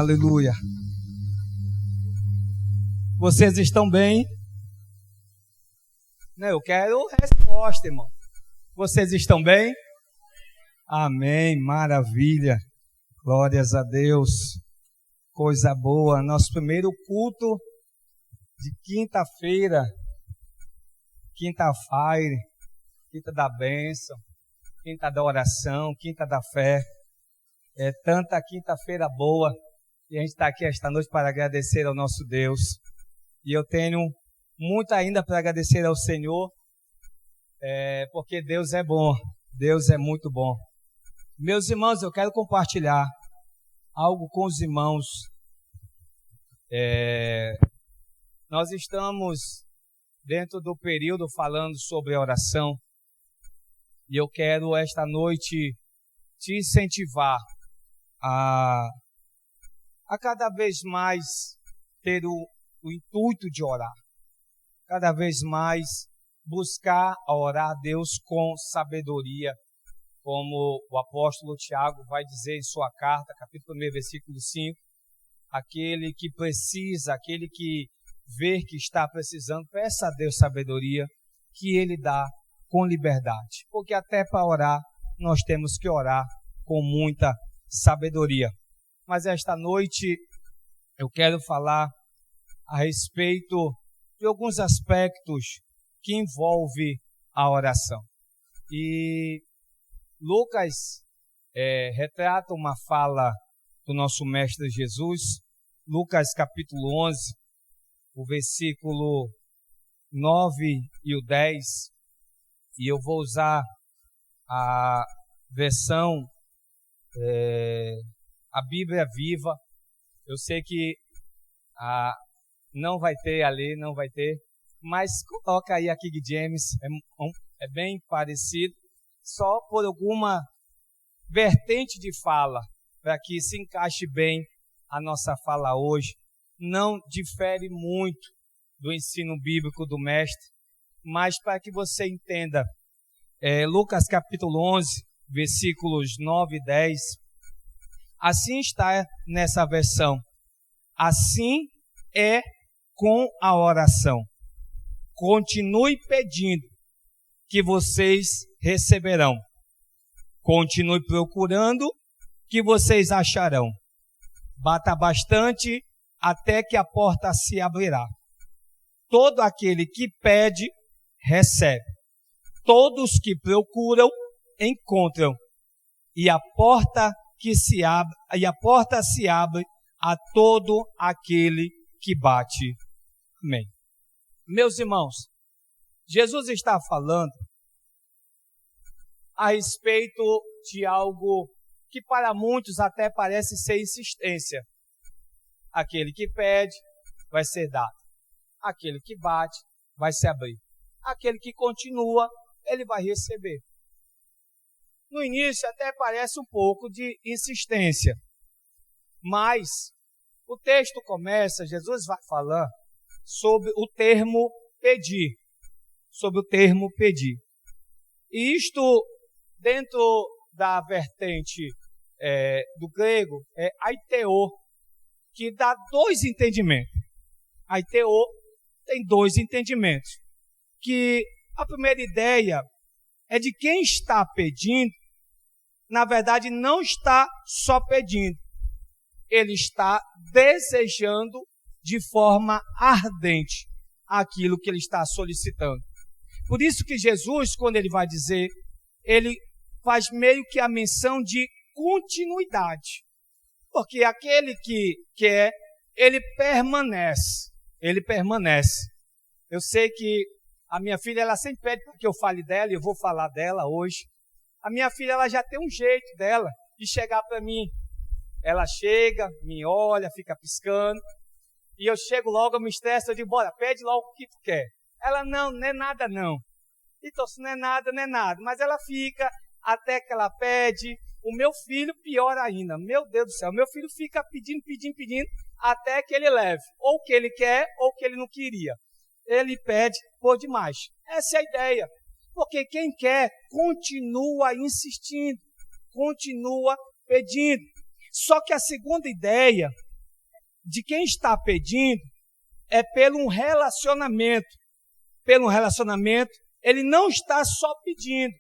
Aleluia. Vocês estão bem? Não, eu quero resposta, irmão. Vocês estão bem? Amém, maravilha. Glórias a Deus. Coisa boa. Nosso primeiro culto de quinta-feira. Quinta-feira. Quinta da bênção. Quinta da oração. Quinta da fé. É tanta quinta-feira boa. E a gente está aqui esta noite para agradecer ao nosso Deus. E eu tenho muito ainda para agradecer ao Senhor, porque Deus é bom, Deus é muito bom. Meus irmãos, eu quero compartilhar algo com os irmãos. Nós estamos dentro do período falando sobre a oração. E eu quero esta noite te incentivar a cada vez mais ter o intuito de orar. Cada vez mais buscar orar a Deus com sabedoria, como o apóstolo Tiago vai dizer em sua carta, capítulo 1, versículo 5, aquele que precisa, aquele que vê que está precisando, peça a Deus sabedoria, que Ele dá com liberdade. Porque até para orar, nós temos que orar com muita sabedoria. Mas esta noite eu quero falar a respeito de alguns aspectos que envolvem a oração. E Lucas retrata uma fala do nosso Mestre Jesus, Lucas capítulo 11, o versículo 9 e o 10, e eu vou usar a versão, a Bíblia Viva. Eu sei que não vai ter ali, não vai ter, mas coloca aí a King James, é bem parecido, só por alguma vertente de fala, para que se encaixe bem a nossa fala hoje. Não difere muito do ensino bíblico do mestre, mas para que você entenda, Lucas capítulo 11, versículos 9 e 10, assim está nessa versão: assim é com a oração. Continue pedindo, que vocês receberão. Continue procurando, que vocês acharão. Bata bastante, até que a porta se abrirá. Todo aquele que pede, recebe. Todos que procuram, encontram. E a porta se abre a todo aquele que bate. Amém. Meus irmãos, Jesus está falando a respeito de algo que para muitos até parece ser insistência. Aquele que pede, vai ser dado. Aquele que bate, vai se abrir. Aquele que continua, ele vai receber. No início até parece um pouco de insistência, mas o texto começa, Jesus vai falar sobre o termo pedir. Sobre o termo pedir. E isto, dentro da vertente do grego, é aiteo, que dá dois entendimentos. Aiteo tem dois entendimentos. Que a primeira ideia é de quem está pedindo, na verdade não está só pedindo. Ele está desejando de forma ardente aquilo que ele está solicitando. Por isso que Jesus, quando ele vai dizer, ele faz meio que a menção de continuidade. Porque aquele que quer, ele permanece. Ele permanece. Eu sei que a minha filha, ela sempre pede para que eu fale dela, e eu vou falar dela hoje. A minha filha, ela já tem um jeito dela de chegar para mim. Ela chega, me olha, fica piscando, e eu chego logo, eu me estresso, eu digo, bora, pede logo o que tu quer. Ela, não é nada não. Então, se não é nada, não é nada. Mas ela fica até que ela pede. O meu filho, pior ainda, meu Deus do céu, meu filho fica pedindo, até que ele leve. Ou o que ele quer, ou o que ele não queria. Ele pede por demais. Essa é a ideia. Porque quem quer, continua insistindo, continua pedindo. Só que a segunda ideia de quem está pedindo é pelo um relacionamento. Pelo um relacionamento, ele não está só pedindo,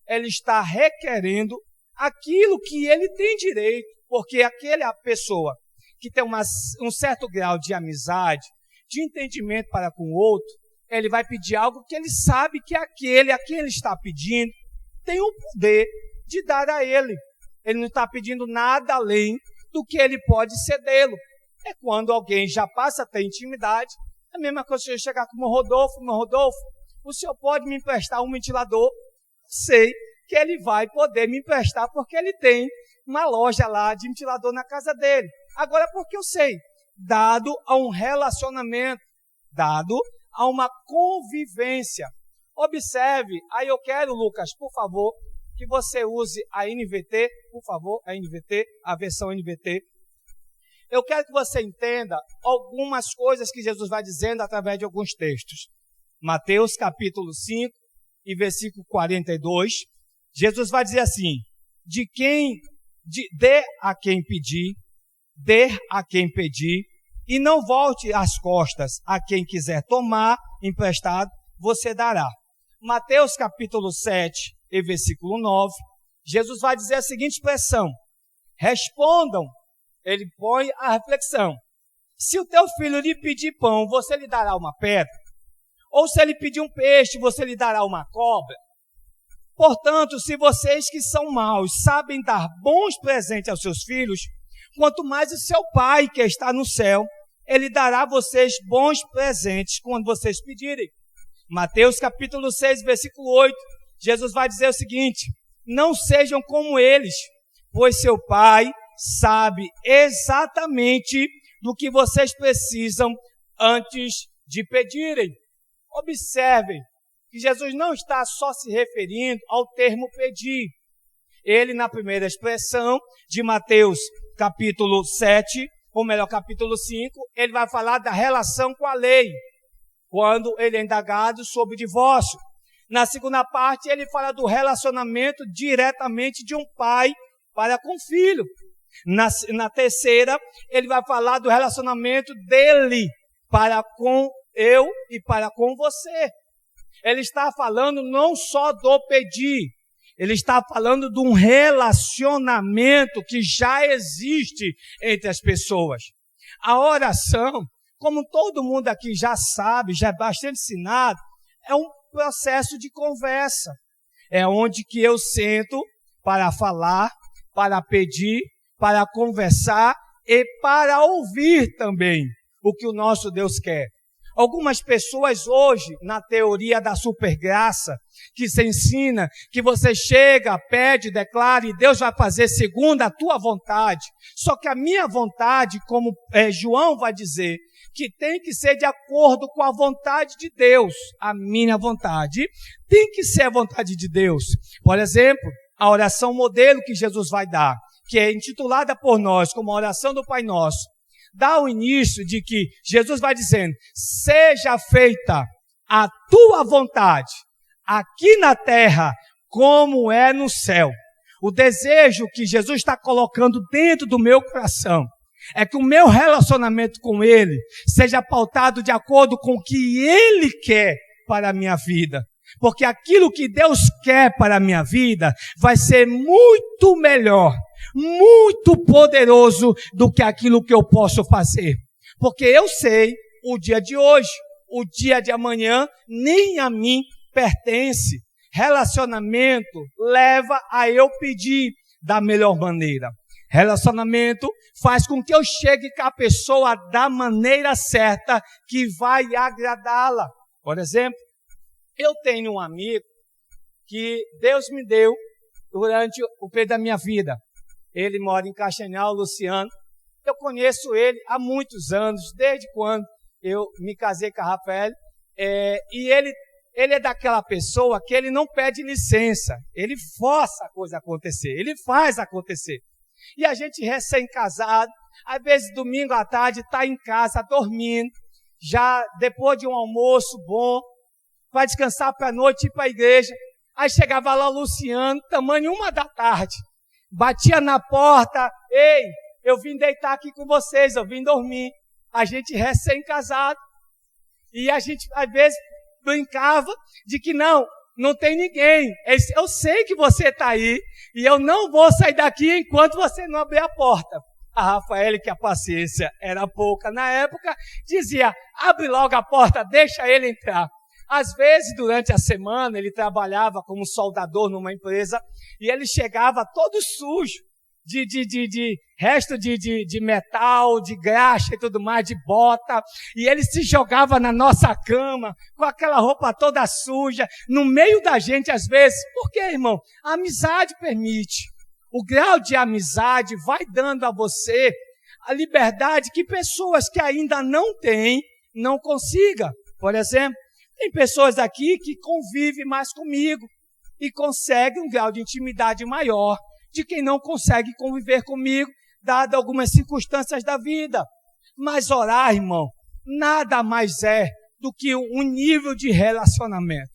ele está requerendo aquilo que ele tem direito, porque aquela pessoa que tem um certo grau de amizade, de entendimento para com o outro, ele vai pedir algo que ele sabe que aquele a quem ele está pedindo tem o poder de dar a ele. Ele não está pedindo nada além do que ele pode cedê-lo. É quando alguém já passa a ter intimidade, é a mesma coisa se eu chegar com o meu Rodolfo, o senhor pode me emprestar um ventilador? Sei que ele vai poder me emprestar porque ele tem uma loja lá de ventilador na casa dele. Agora, porque eu sei, dado a um relacionamento, dado a uma convivência. Observe, aí eu quero, Lucas, por favor, que você use a NVT, por favor, a NVT, a versão NVT. Eu quero que você entenda algumas coisas que Jesus vai dizendo através de alguns textos. Mateus capítulo 5 e versículo 42, Jesus vai dizer assim, dê a quem pedir, dê a quem pedir, e não volte as costas a quem quiser tomar emprestado, você dará. Mateus capítulo 7 e versículo 9, Jesus vai dizer a seguinte expressão, respondam, ele põe a reflexão, se o teu filho lhe pedir pão, você lhe dará uma pedra? Ou se ele pedir um peixe, você lhe dará uma cobra? Portanto, se vocês que são maus sabem dar bons presentes aos seus filhos, quanto mais o seu Pai que está no céu, ele dará a vocês bons presentes quando vocês pedirem. Mateus capítulo 6, versículo 8, Jesus vai dizer o seguinte, não sejam como eles, pois seu Pai sabe exatamente do que vocês precisam antes de pedirem. Observem que Jesus não está só se referindo ao termo pedir. Ele, na primeira expressão de Mateus capítulo 7, ou melhor, capítulo 5, ele vai falar da relação com a lei, quando ele é indagado sobre divórcio. Na segunda parte, ele fala do relacionamento diretamente de um pai para com o filho. Na terceira, ele vai falar do relacionamento dele para com eu e para com você. Ele está falando não só do pedir, ele está falando de um relacionamento que já existe entre as pessoas. A oração, como todo mundo aqui já sabe, já é bastante ensinado, é um processo de conversa. É onde que eu sento para falar, para pedir, para conversar e para ouvir também o que o nosso Deus quer. Algumas pessoas hoje, na teoria da supergraça, que se ensina que você chega, pede, declara e Deus vai fazer segundo a tua vontade. Só que a minha vontade, como João vai dizer, que tem que ser de acordo com a vontade de Deus. A minha vontade tem que ser a vontade de Deus. Por exemplo, a oração modelo que Jesus vai dar, que é intitulada por nós como a oração do Pai Nosso, dá o início de que Jesus vai dizendo, seja feita a tua vontade, aqui na terra, como é no céu. O desejo que Jesus está colocando dentro do meu coração é que o meu relacionamento com Ele seja pautado de acordo com o que Ele quer para a minha vida. Porque aquilo que Deus quer para a minha vida vai ser muito melhor, muito poderoso do que aquilo que eu posso fazer. Porque eu sei o dia de hoje, o dia de amanhã, nem a mim pertence. Relacionamento leva a eu pedir da melhor maneira. Relacionamento faz com que eu chegue com a pessoa da maneira certa que vai agradá-la. Por exemplo, eu tenho um amigo que Deus me deu durante o período da minha vida. Ele mora em Castanhal, Luciano. Eu conheço ele há muitos anos, desde quando eu me casei com a Rafael. E ele é daquela pessoa que ele não pede licença. Ele força a coisa acontecer, ele faz acontecer. E a gente recém-casado, às vezes domingo à tarde está em casa dormindo, já depois de um almoço bom, vai descansar para a noite e ir para a igreja. Aí chegava lá o Luciano, tamanho 1 da tarde, batia na porta, ei, eu vim deitar aqui com vocês, eu vim dormir. A gente recém-casado. E a gente, às vezes, brincava de que não tem ninguém. Eu sei que você está aí e eu não vou sair daqui enquanto você não abrir a porta. A Rafaela, que a paciência era pouca na época, dizia, abre logo a porta, deixa ele entrar. Às vezes, durante a semana, ele trabalhava como soldador numa empresa e ele chegava todo sujo de resto de metal, de graxa e tudo mais, de bota, e ele se jogava na nossa cama com aquela roupa toda suja, no meio da gente às vezes. Por quê, irmão? A amizade permite. O grau de amizade vai dando a você a liberdade que pessoas que ainda não têm, não consigam. Por exemplo, tem pessoas aqui que convivem mais comigo e conseguem um grau de intimidade maior de quem não consegue conviver comigo, dado algumas circunstâncias da vida. Mas orar, irmão, nada mais é do que um nível de relacionamento.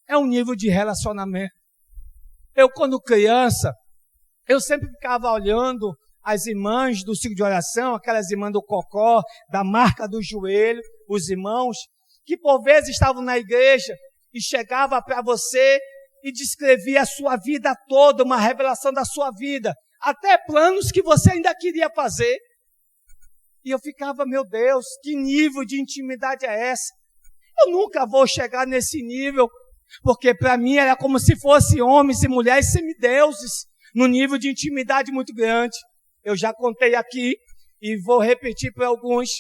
É um nível de relacionamento. Eu, quando criança, eu sempre ficava olhando as irmãs do ciclo de oração, aquelas irmãs do cocó, da marca do joelho, os irmãos, que por vezes estavam na igreja e chegava para você e descrevia a sua vida toda, uma revelação da sua vida, até planos que você ainda queria fazer. E eu ficava, meu Deus, que nível de intimidade é essa? Eu nunca vou chegar nesse nível, porque para mim era como se fossem homens e mulheres semideuses, num nível de intimidade muito grande. Eu já contei aqui e vou repetir para alguns.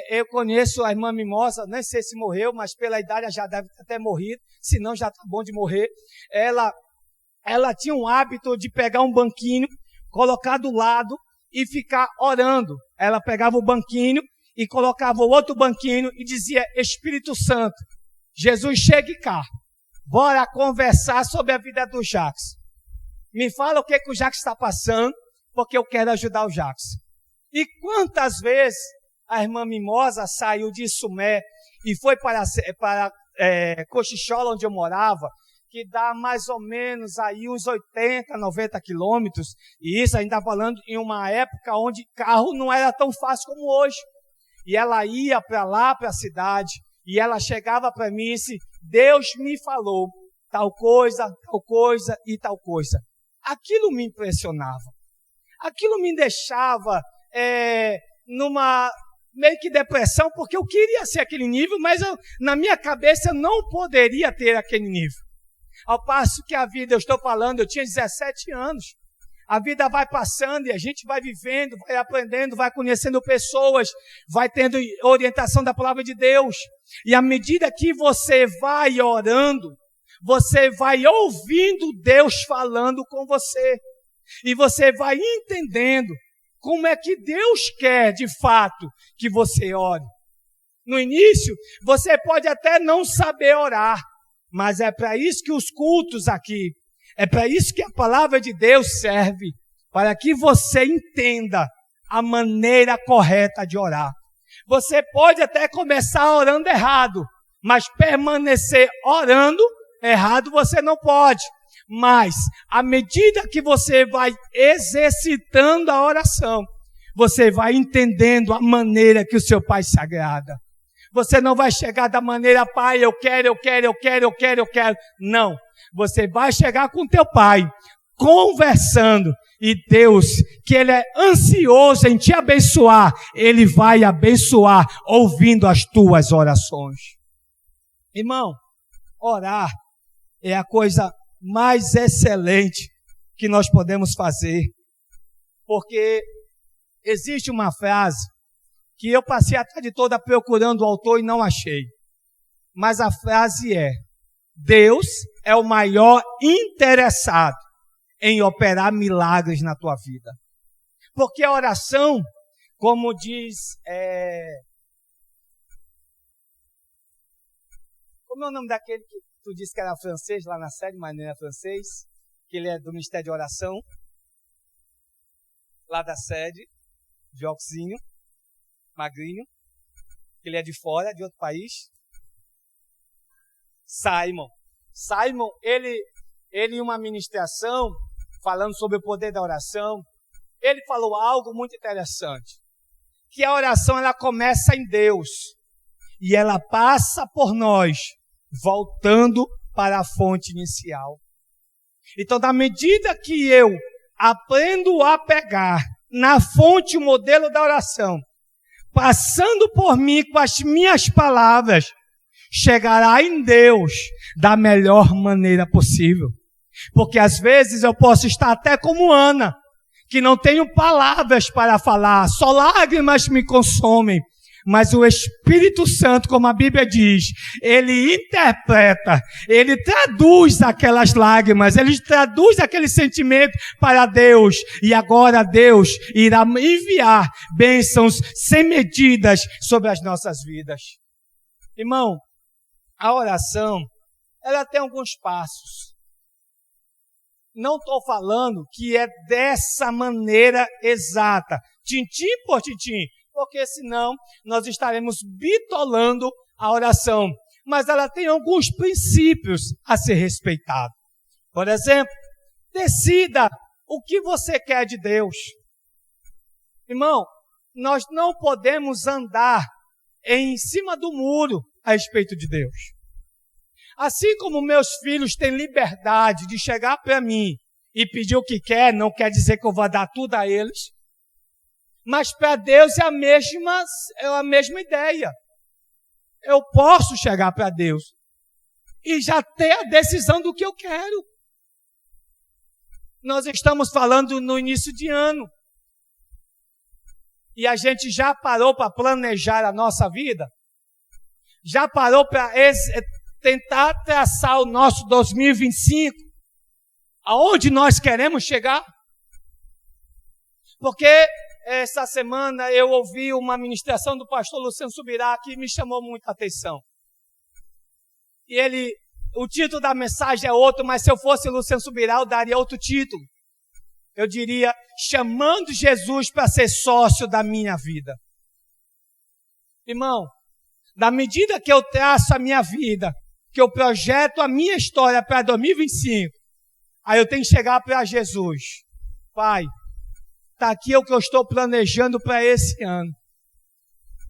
Eu conheço a irmã Mimosa, nem sei se morreu, mas pela idade ela já deve ter morrido, se não já está bom de morrer. Ela tinha um hábito de pegar um banquinho, colocar do lado e ficar orando. Ela pegava o banquinho e colocava o outro banquinho e dizia, Espírito Santo, Jesus, chegue cá, bora conversar sobre a vida do Jacques. Me fala o que o Jacques está passando, porque eu quero ajudar o Jacques. E quantas vezes a irmã Mimosa saiu de Sumé e foi para Cochichola, onde eu morava, que dá mais ou menos aí uns 80, 90 quilômetros, e isso a gente está falando em uma época onde carro não era tão fácil como hoje. E ela ia para lá, para a cidade, e ela chegava para mim e disse, Deus me falou tal coisa e tal coisa. Aquilo me impressionava. Aquilo me deixava numa meio que depressão, porque eu queria ser aquele nível, mas na minha cabeça eu não poderia ter aquele nível. Ao passo que a vida, eu estou falando, eu tinha 17 anos. A vida vai passando e a gente vai vivendo, vai aprendendo, vai conhecendo pessoas, vai tendo orientação da palavra de Deus. E à medida que você vai orando, você vai ouvindo Deus falando com você. E você vai entendendo como é que Deus quer, de fato, que você ore. No início, você pode até não saber orar, mas é para isso que os cultos aqui, é para isso que a palavra de Deus serve, para que você entenda a maneira correta de orar. Você pode até começar orando errado, mas permanecer orando errado você não pode. Mas, à medida que você vai exercitando a oração, você vai entendendo a maneira que o seu Pai se agrada. Você não vai chegar da maneira, Pai, eu quero. Não. Você vai chegar com teu Pai, conversando. E Deus, que Ele é ansioso em te abençoar, Ele vai abençoar ouvindo as tuas orações. Irmão, orar é a coisa mais excelente que nós podemos fazer. Porque existe uma frase que eu passei a tarde toda procurando o autor e não achei. Mas a frase é, Deus é o maior interessado em operar milagres na tua vida. Porque a oração, como diz, como é o nome daquele que tu disse que era francês lá na sede, mas não é francês, que ele é do Ministério de Oração, lá da sede, de Oxinho, magrinho, que ele é de fora, de outro país. Simon, ele em uma ministração, falando sobre o poder da oração, ele falou algo muito interessante. Que a oração, ela começa em Deus. E ela passa por nós, voltando para a fonte inicial. Então, na medida que eu aprendo a pegar na fonte o modelo da oração, passando por mim com as minhas palavras, chegará em Deus da melhor maneira possível. Porque às vezes eu posso estar até como Ana, que não tenho palavras para falar, só lágrimas me consomem. Mas o Espírito Santo, como a Bíblia diz, ele interpreta, ele traduz aquelas lágrimas, ele traduz aquele sentimento para Deus. E agora Deus irá enviar bênçãos sem medidas sobre as nossas vidas. Irmão, a oração, ela tem alguns passos. Não estou falando que é dessa maneira exata, tintim por tintim, porque senão nós estaremos bitolando a oração. Mas ela tem alguns princípios a ser respeitado. Por exemplo, decida o que você quer de Deus. Irmão, nós não podemos andar em cima do muro a respeito de Deus. Assim como meus filhos têm liberdade de chegar para mim e pedir o que quer, não quer dizer que eu vou dar tudo a eles. Mas para Deus é a mesma ideia. Eu posso chegar para Deus e já ter a decisão do que eu quero. Nós estamos falando no início de ano. E a gente já parou para planejar a nossa vida? Já parou para tentar traçar o nosso 2025? Aonde nós queremos chegar? Porque essa semana eu ouvi uma ministração do pastor Luciano Subirá que me chamou muita atenção. E o título da mensagem é outro, mas se eu fosse Luciano Subirá, eu daria outro título. Eu diria, chamando Jesus para ser sócio da minha vida. Irmão, na medida que eu traço a minha vida, que eu projeto a minha história para 2025, aí eu tenho que chegar para Jesus. Pai, está aqui o que eu estou planejando para esse ano.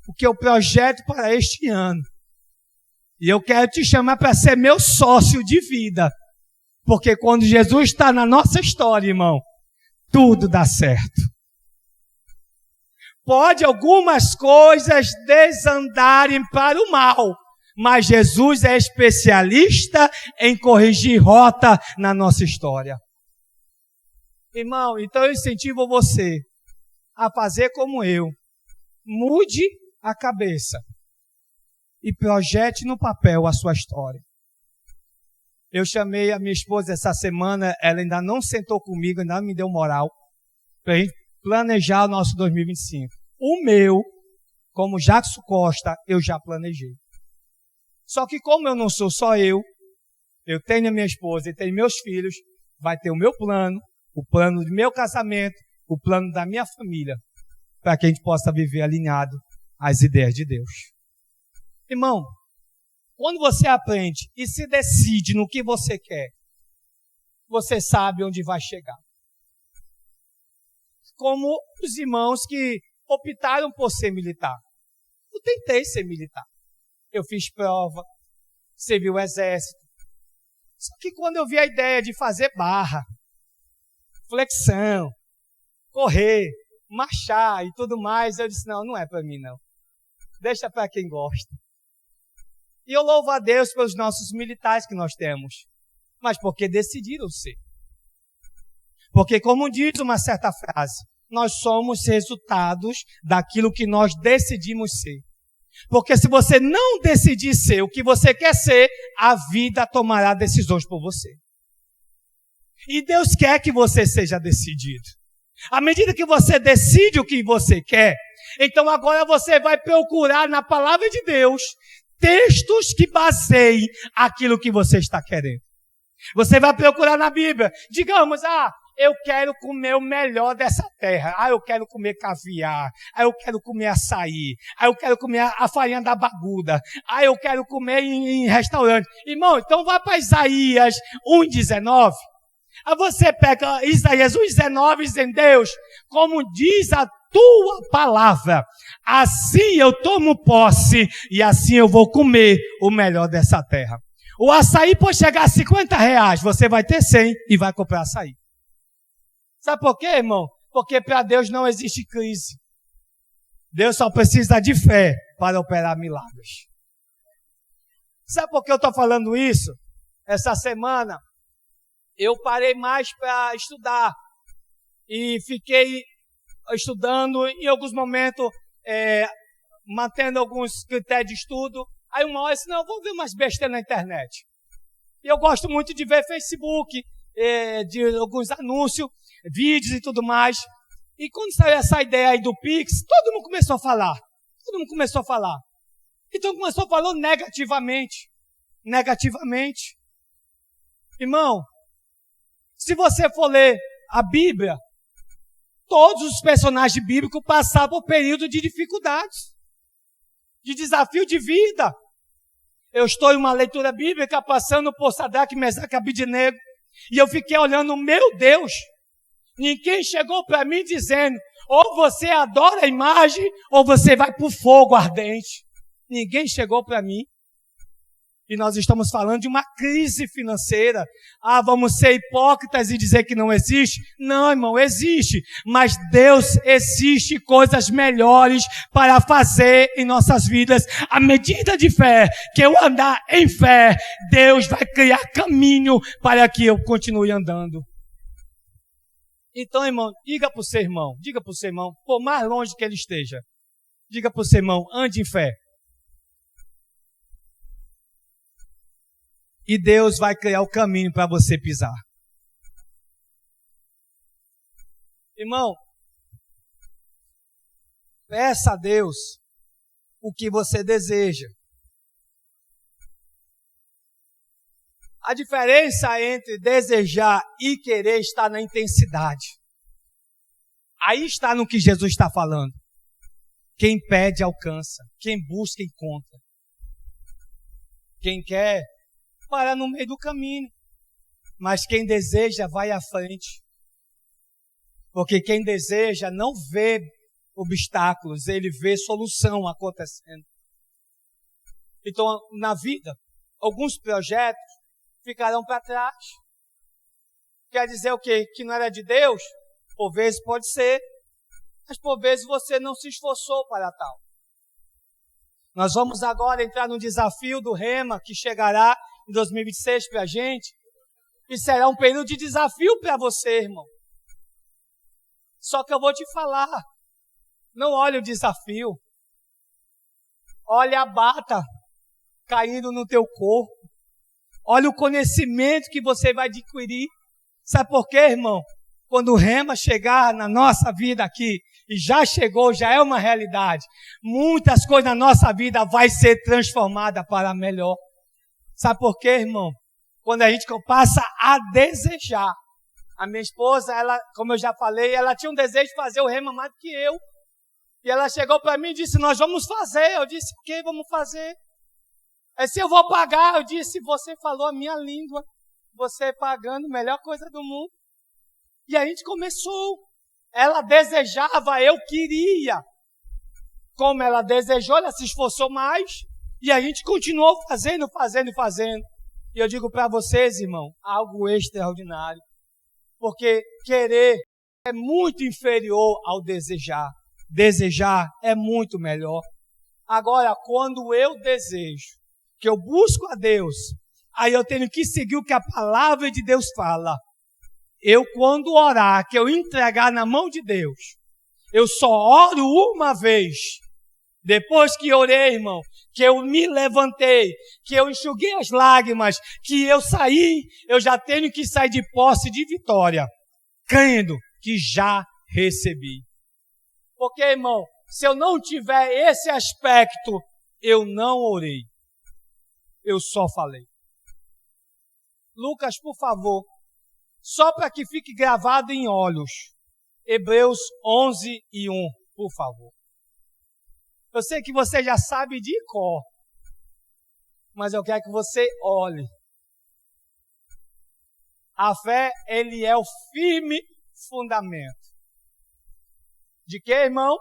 O que eu projeto para este ano. E eu quero te chamar para ser meu sócio de vida. Porque quando Jesus está na nossa história, irmão, tudo dá certo. Pode algumas coisas desandarem para o mal, mas Jesus é especialista em corrigir rota na nossa história. Irmão, então eu incentivo você a fazer como eu. Mude a cabeça e projete no papel a sua história. Eu chamei a minha esposa essa semana, ela ainda não sentou comigo, ainda não me deu moral, para a gente planejar o nosso 2025. O meu, como Jackson Costa, eu já planejei. Só que como eu não sou só eu tenho a minha esposa e tenho meus filhos, vai ter o meu plano, o plano do meu casamento, o plano da minha família, para que a gente possa viver alinhado às ideias de Deus. Irmão, quando você aprende e se decide no que você quer, você sabe onde vai chegar. Como os irmãos que optaram por ser militar. Eu tentei ser militar. Eu fiz prova, servi o exército. Só que quando eu vi a ideia de fazer barra, flexão, correr, marchar e tudo mais, eu disse, não é para mim não. Deixa para quem gosta. E eu louvo a Deus pelos nossos militares que nós temos. Mas porque decidiram ser. Porque como diz uma certa frase, nós somos resultados daquilo que nós decidimos ser. Porque se você não decidir ser o que você quer ser, a vida tomará decisões por você. E Deus quer que você seja decidido. À medida que você decide o que você quer, então agora você vai procurar na palavra de Deus textos que baseiem aquilo que você está querendo. Você vai procurar na Bíblia. Digamos, eu quero comer o melhor dessa terra. Eu quero comer caviar. Eu quero comer açaí. Eu quero comer a farinha da baguda. Eu quero comer em restaurante. Irmão, então vá para Isaías 1:19. Aí você pega Isaías 1,19 dizendo, Deus, como diz a tua palavra, assim eu tomo posse e assim eu vou comer o melhor dessa terra. O açaí pode chegar a R$50, você vai ter 100 e vai comprar açaí. Sabe por quê, irmão? Porque para Deus não existe crise. Deus só precisa de fé para operar milagres. Sabe por que eu estou falando isso? Essa semana eu parei mais para estudar e fiquei estudando em alguns momentos, mantendo alguns critérios de estudo. Aí uma hora eu disse, não, eu vou ver umas besteiras na internet. E eu gosto muito de ver Facebook, de alguns anúncios, vídeos e tudo mais. E quando saiu essa ideia aí do Pix, todo mundo começou a falar. Todo mundo começou a falar. Então começou a falar negativamente. Negativamente. Irmão, se você for ler a Bíblia, todos os personagens bíblicos passaram por período de dificuldades, de desafio de vida. Eu estou em uma leitura bíblica passando por Sadraque, Mesaque e Abednego, e eu fiquei olhando, meu Deus, ninguém chegou para mim dizendo, ou você adora a imagem, ou você vai para o fogo ardente. Ninguém chegou para mim. E nós estamos falando de uma crise financeira. Ah, vamos ser hipócritas e dizer que não existe? Não, irmão, existe. Mas Deus existe coisas melhores para fazer em nossas vidas. À medida de fé, que eu andar em fé, Deus vai criar caminho para que eu continue andando. Então, irmão, diga para o seu irmão, por mais longe que ele esteja, diga para o seu irmão, ande em fé. E Deus vai criar o caminho para você pisar. Irmão, peça a Deus o que você deseja. A diferença entre desejar e querer está na intensidade. Aí está no que Jesus está falando. Quem pede, alcança. Quem busca, encontra. Quem quer, para no meio do caminho. Mas quem deseja, vai à frente. Porque quem deseja não vê obstáculos, ele vê solução acontecendo. Então, na vida, alguns projetos ficarão para trás. Quer dizer o quê? Que não era de Deus? Por vezes pode ser. Mas por vezes você não se esforçou para tal. Nós vamos agora entrar no desafio do Rema, que chegará em 2026 para a gente. E será um período de desafio para você, irmão. Só que eu vou te falar. Não olhe o desafio. Olhe a bata caindo no teu corpo. Olha o conhecimento que você vai adquirir. Sabe por quê, irmão? Quando o Rema chegar na nossa vida aqui, e já chegou, já é uma realidade, muitas coisas na nossa vida vai ser transformada para melhor. Sabe por quê, irmão? Quando a gente passa a desejar. A minha esposa, ela, como eu já falei, ela tinha um desejo de fazer o Rema mais do que eu. E ela chegou para mim e disse, nós vamos fazer. Eu disse, o que vamos fazer? É se eu vou pagar. Eu disse, você falou a minha língua. Você pagando, melhor coisa do mundo. E a gente começou. Ela desejava, eu queria. Como ela desejou, ela se esforçou mais. E a gente continuou fazendo. E eu digo para vocês, irmão, algo extraordinário. Porque querer é muito inferior ao desejar. Desejar é muito melhor. Agora, quando eu desejo, que eu busco a Deus, aí eu tenho que seguir o que a palavra de Deus fala. Eu, quando orar, que eu entregar na mão de Deus, eu só oro uma vez. Depois que orei, irmão, que eu me levantei, que eu enxuguei as lágrimas, que eu saí, eu já tenho que sair de posse de vitória, crendo que já recebi. Porque, irmão, se eu não tiver esse aspecto, eu não orei. Eu só falei. Lucas, por favor, só para que fique gravado em olhos. Hebreus 11:1, por favor. Eu sei que você já sabe de cor, mas eu quero que você olhe. A fé, ele é o firme fundamento. De quê, irmão?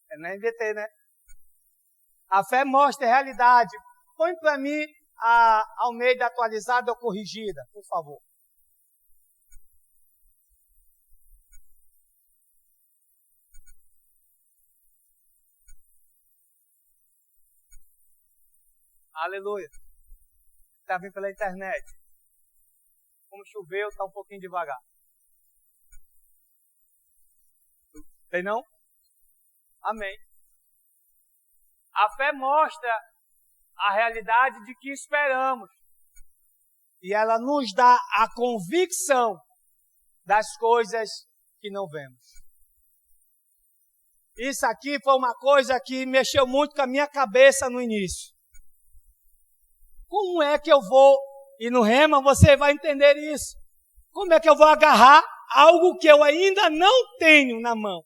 É na NVT, né? A fé mostra a realidade. Põe para mim a Almeida atualizada ou corrigida, por favor. Aleluia. Está vindo pela internet. Como choveu, está um pouquinho devagar. Tem não? Amém. A fé mostra a realidade de que esperamos. E ela nos dá a convicção das coisas que não vemos. Isso aqui foi uma coisa que mexeu muito com a minha cabeça no início. Como é que eu vou, e no Rema você vai entender isso, como é que eu vou agarrar algo que eu ainda não tenho na mão?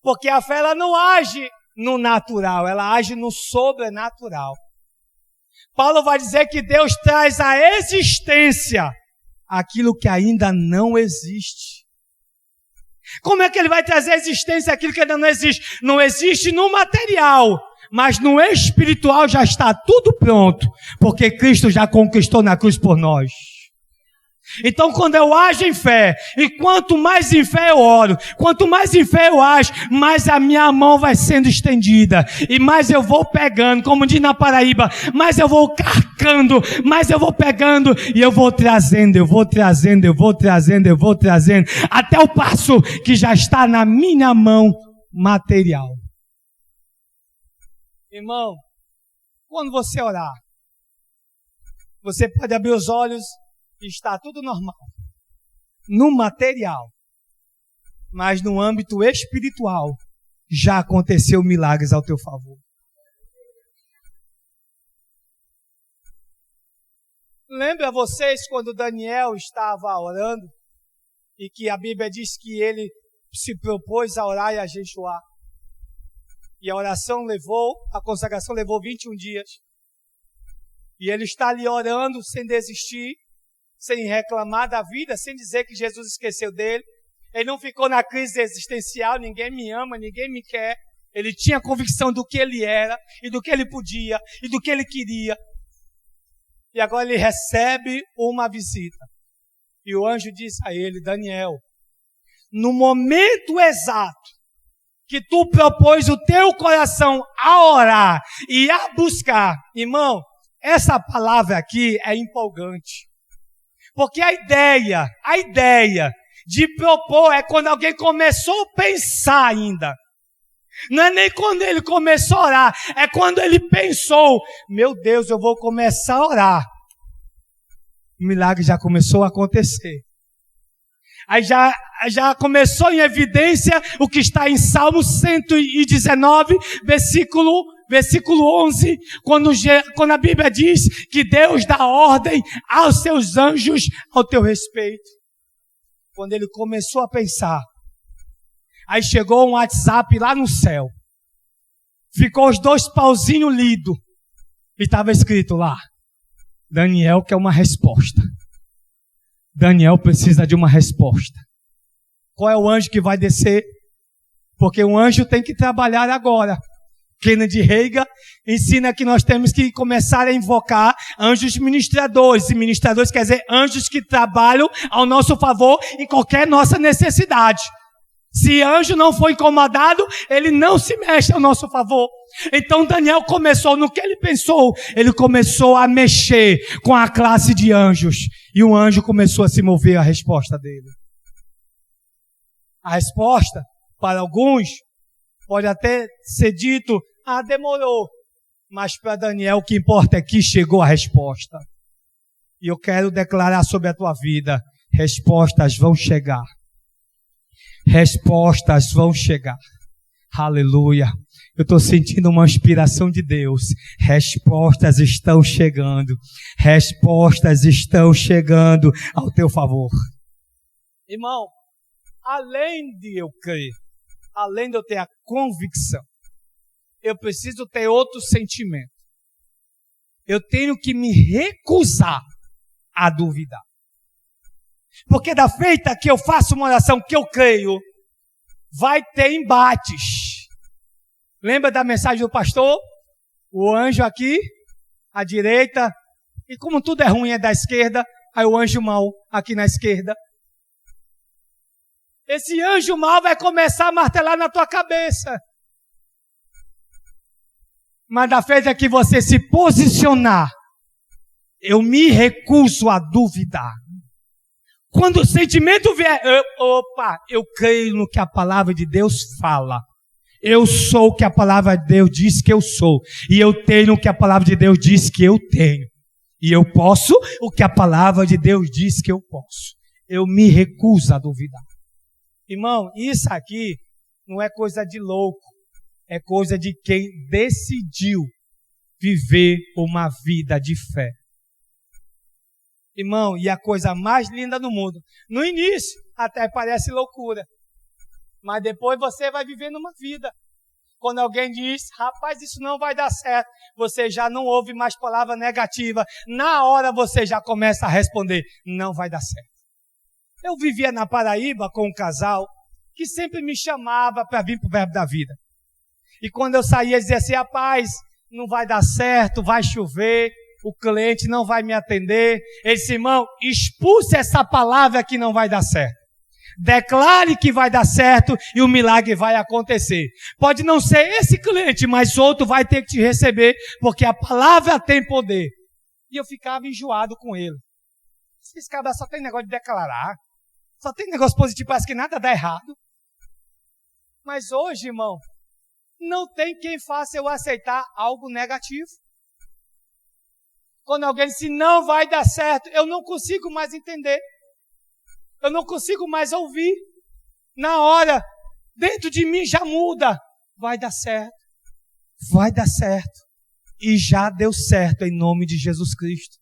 Porque a fé ela não age no natural, ela age no sobrenatural. Paulo vai dizer que Deus traz à existência aquilo que ainda não existe. Como é que ele vai trazer à existência aquilo que ainda não existe? Não existe no material, mas no espiritual já está tudo pronto, porque Cristo já conquistou na cruz por nós. Então quando eu ajo em fé, e quanto mais em fé eu oro, quanto mais em fé eu ajo, mais a minha mão vai sendo estendida, e mais eu vou pegando, como diz na Paraíba, mais eu vou carcando, mais eu vou pegando, e eu vou trazendo, até o passo que já está na minha mão material. Irmão, quando você orar, você pode abrir os olhos e está tudo normal. No material, mas no âmbito espiritual, já aconteceu milagres ao teu favor. Lembra vocês quando Daniel estava orando e que a Bíblia diz que ele se propôs a orar e a jejuar? E a oração a consagração levou 21 dias. E ele está ali orando sem desistir, sem reclamar da vida, sem dizer que Jesus esqueceu dele. Ele não ficou na crise existencial, ninguém me ama, ninguém me quer. Ele tinha convicção do que ele era, e do que ele podia, e do que ele queria. E agora ele recebe uma visita. E o anjo diz a ele: Daniel, no momento exato que tu propôs o teu coração a orar e a buscar, irmão, essa palavra aqui é empolgante. Porque a ideia de propor é quando alguém começou a pensar ainda. Não é nem quando ele começou a orar, é quando ele pensou, meu Deus, eu vou começar a orar. O milagre já começou a acontecer. Aí já começou em evidência o que está em Salmo 119, versículo 11, quando a Bíblia diz que Deus dá ordem aos seus anjos ao teu respeito. Quando ele começou a pensar, aí chegou um WhatsApp lá no céu. Ficou os 2 pauzinhos lidos. E estava escrito lá, Daniel quer uma resposta. Daniel precisa de uma resposta. Qual é o anjo que vai descer? Porque o anjo tem que trabalhar agora. Kennedy Reagan ensina que nós temos que começar a invocar anjos ministradores. E ministradores quer dizer anjos que trabalham ao nosso favor em qualquer nossa necessidade. Se anjo não for incomodado, ele não se mexe ao nosso favor. Então Daniel começou, no que ele pensou, ele começou a mexer com a classe de anjos. E o anjo começou a se mover a resposta dele. A resposta, para alguns, pode até ser dito, demorou. Mas para Daniel o que importa é que chegou a resposta. E eu quero declarar sobre a tua vida, respostas vão chegar. Respostas vão chegar. Aleluia. Eu estou sentindo uma inspiração de Deus. Respostas estão chegando. Respostas estão chegando ao teu favor. Irmão, além de eu crer, além de eu ter a convicção, eu preciso ter outro sentimento. Eu tenho que me recusar a duvidar. Porque da feita que eu faço uma oração que eu creio, vai ter embates. Lembra da mensagem do pastor? O anjo aqui, à direita, e como tudo é ruim é da esquerda, aí o anjo mau aqui na esquerda. Esse anjo mau vai começar a martelar na tua cabeça. Mas da feita que você se posicionar, eu me recuso a duvidar. Quando o sentimento vier, eu creio no que a palavra de Deus fala. Eu sou o que a palavra de Deus diz que eu sou. E eu tenho o que a palavra de Deus diz que eu tenho. E eu posso o que a palavra de Deus diz que eu posso. Eu me recuso a duvidar. Irmão, isso aqui não é coisa de louco. É coisa de quem decidiu viver uma vida de fé. Irmão, e a coisa mais linda do mundo. No início, até parece loucura. Mas depois você vai vivendo uma vida. Quando alguém diz, rapaz, isso não vai dar certo, você já não ouve mais palavra negativa. Na hora você já começa a responder, não vai dar certo. Eu vivia na Paraíba com um casal que sempre me chamava para vir para o Verbo da Vida. E quando eu saía, eles diziam assim, rapaz, não vai dar certo, vai chover, o cliente não vai me atender. Ele disse, irmão, expulse essa palavra que não vai dar certo. Declare que vai dar certo e o milagre vai acontecer. Pode não ser esse cliente, mas outro vai ter que te receber, porque a palavra tem poder. E eu ficava enjoado com ele. Esse cara só tem negócio de declarar, só tem negócio positivo, parece que nada dá errado. Mas hoje, irmão, não tem quem faça eu aceitar algo negativo. Quando alguém diz não vai dar certo, eu não consigo mais entender. Eu não consigo mais ouvir. Na hora, dentro de mim já muda. Vai dar certo. Vai dar certo. E já deu certo em nome de Jesus Cristo.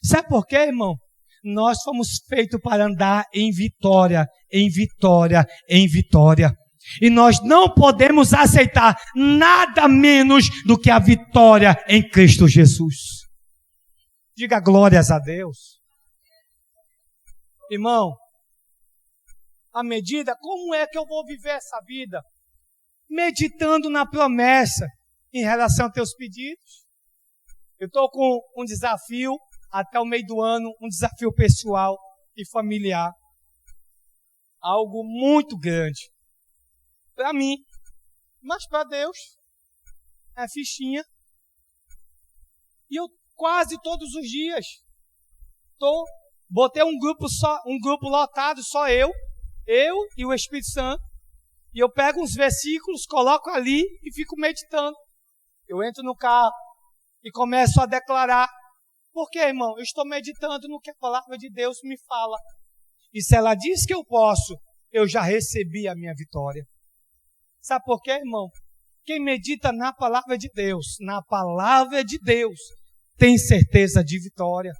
Sabe por quê, irmão? Nós fomos feitos para andar em vitória, em vitória, em vitória. E nós não podemos aceitar nada menos do que a vitória em Cristo Jesus. Diga glórias a Deus. Irmão, à medida, como é que eu vou viver essa vida? Meditando na promessa em relação aos teus pedidos. Eu estou com um desafio até o meio do ano, um desafio pessoal e familiar. Algo muito grande. Para mim, mas para Deus, é fichinha. E eu quase todos os dias botei um grupo lotado, só eu e o Espírito Santo, e eu pego uns versículos, coloco ali e fico meditando. Eu entro no carro e começo a declarar. Por quê, irmão? Eu estou meditando no que a palavra de Deus me fala. E se ela diz que eu posso, eu já recebi a minha vitória. Sabe por quê, irmão? Quem medita na palavra de Deus, tem certeza de vitória.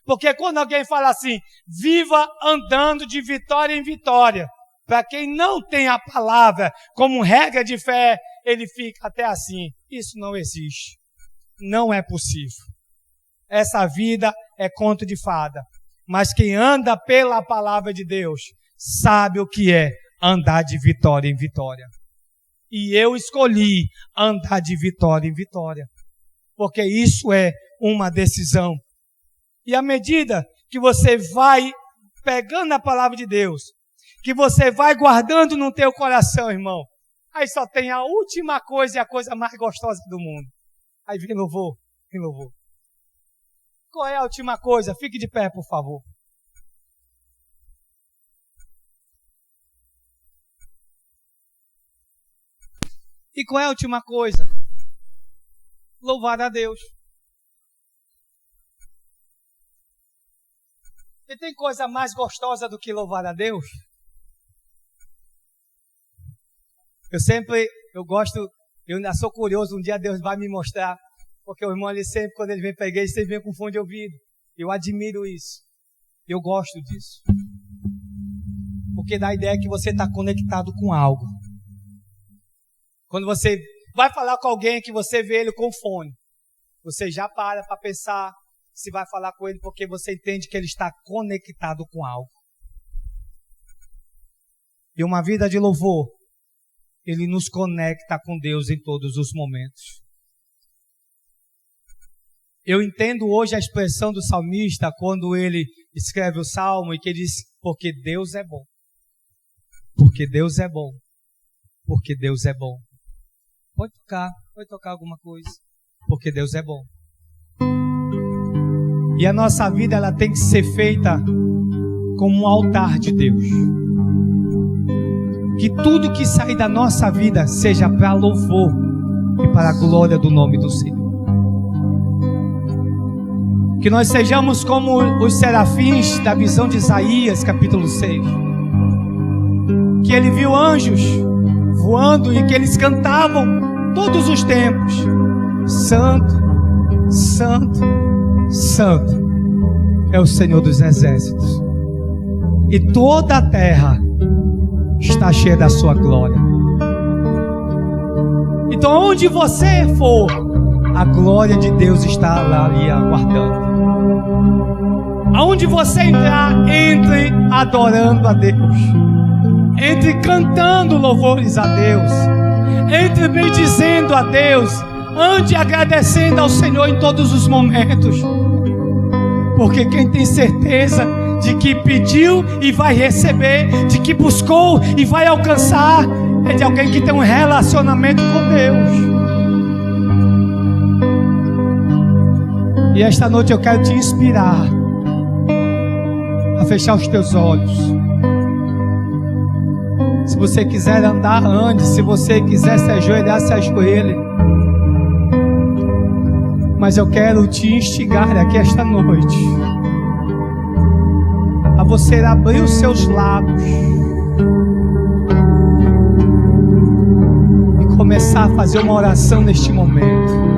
Porque quando alguém fala assim, viva andando de vitória em vitória, para quem não tem a palavra como regra de fé, ele fica até assim, isso não existe. Não é possível. Essa vida é conto de fada. Mas quem anda pela palavra de Deus, sabe o que é andar de vitória em vitória. E eu escolhi andar de vitória em vitória. Porque isso é uma decisão. E à medida que você vai pegando a palavra de Deus, que você vai guardando no teu coração, irmão, aí só tem a última coisa e a coisa mais gostosa do mundo. Aí vem louvor, vem louvor. Qual é a última coisa? Fique de pé, por favor. E qual é a última coisa? Louvar a Deus. E tem coisa mais gostosa do que louvar a Deus? Eu ainda sou curioso, um dia Deus vai me mostrar, porque o irmão, ele sempre, quando ele vem para a igreja, ele vem com fone de ouvido. Eu admiro isso. Eu gosto disso. Porque dá a ideia que você está conectado com algo. Quando você Vai falar com alguém que você vê ele com fone. Você já para pensar se vai falar com ele, porque você entende que ele está conectado com algo. E uma vida de louvor, ele nos conecta com Deus em todos os momentos. Eu entendo hoje a expressão do salmista quando ele escreve o salmo e que ele diz, porque Deus é bom. Porque Deus é bom. Porque Deus é bom. Pode tocar alguma coisa. Porque Deus é bom. E a nossa vida, ela tem que ser feita como um altar de Deus. Que tudo que sair da nossa vida seja para louvor e para a glória do nome do Senhor. Que nós sejamos como os serafins da visão de Isaías, capítulo 6. Que ele viu anjos voando e que eles cantavam todos os tempos. Santo, Santo, Santo é o Senhor dos exércitos. E toda a terra está cheia da sua glória. Então onde você for, a glória de Deus está lá ali aguardando. Aonde você entrar, entre adorando a Deus. Entre cantando louvores a Deus. Entre bendizendo a Deus. Ande agradecendo ao Senhor em todos os momentos. Porque quem tem certeza de que pediu e vai receber, de que buscou e vai alcançar, é de alguém que tem um relacionamento com Deus. E esta noite eu quero te inspirar a fechar os teus olhos. Se você quiser andar, ande. Se você quiser se ajoelhar, se ajoelhe. Mas eu quero te instigar aqui esta noite a você abrir os seus lábios e começar a fazer uma oração neste momento.